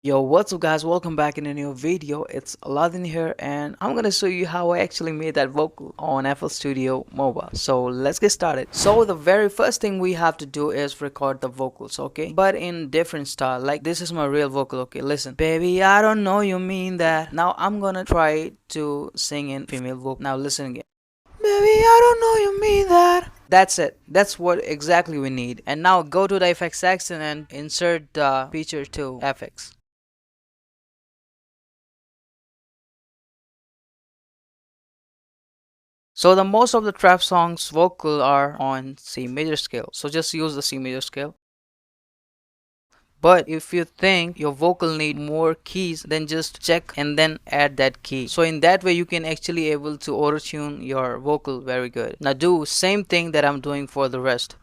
Yo, what's up guys? Welcome back in a new video. It's Aladdin here and I'm gonna show you how I actually made that vocal on FL Studio Mobile. So let's get started. So the very first thing we have to do is record the vocals, okay? But in different style. Like this is my real vocal, okay? Listen. Baby, I don't know you mean that. Now I'm gonna try to sing in female vocal. Now listen again. Baby, I don't know you mean that. That's it. That's what exactly we need. And now go to the effects section and insert the feature to FX. So the most of the trap songs vocal are on C major scale. So just use the C major scale. But if you think your vocal need more keys, then just check and then add that key. So in that way you can actually able to auto tune your vocal very good. Now do same thing that I'm doing for the rest.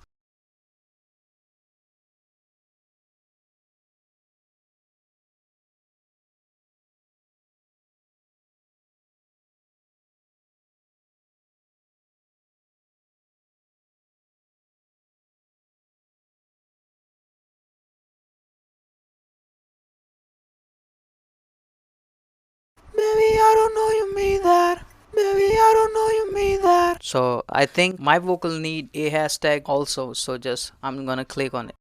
Baby, I don't know you mean that. Baby, I don't know you mean that. So I think my vocal need a hashtag also. So just I'm gonna click on it.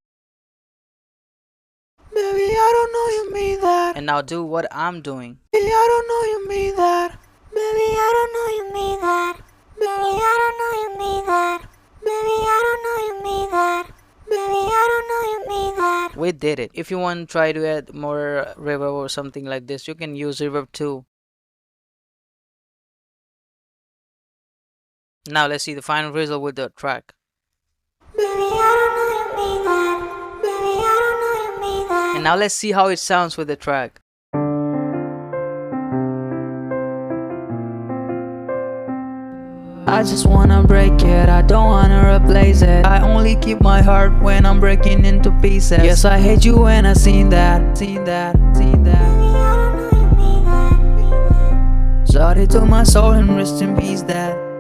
Baby, I don't know you mean that. And now do what I'm doing. Baby, I don't know you mean that. Baby, I don't know you mean that. Baby, I don't know you mean that. Baby, I don't know you mean that. Baby, I don't know you mean that. We did it. If you want to try to add more reverb or something like this, you can use reverb too. Now let's see the final result with the track. Baby, I don't know you mean that. Baby, I don't know you mean that. And now let's see how it sounds with the track. I just wanna break it, I don't wanna replace it. I only keep my heart when I'm breaking into pieces. Yes, I hate you when I seen that, seen that, seen that. Baby, I don't know you mean that. Sorry to my soul and rest in peace that.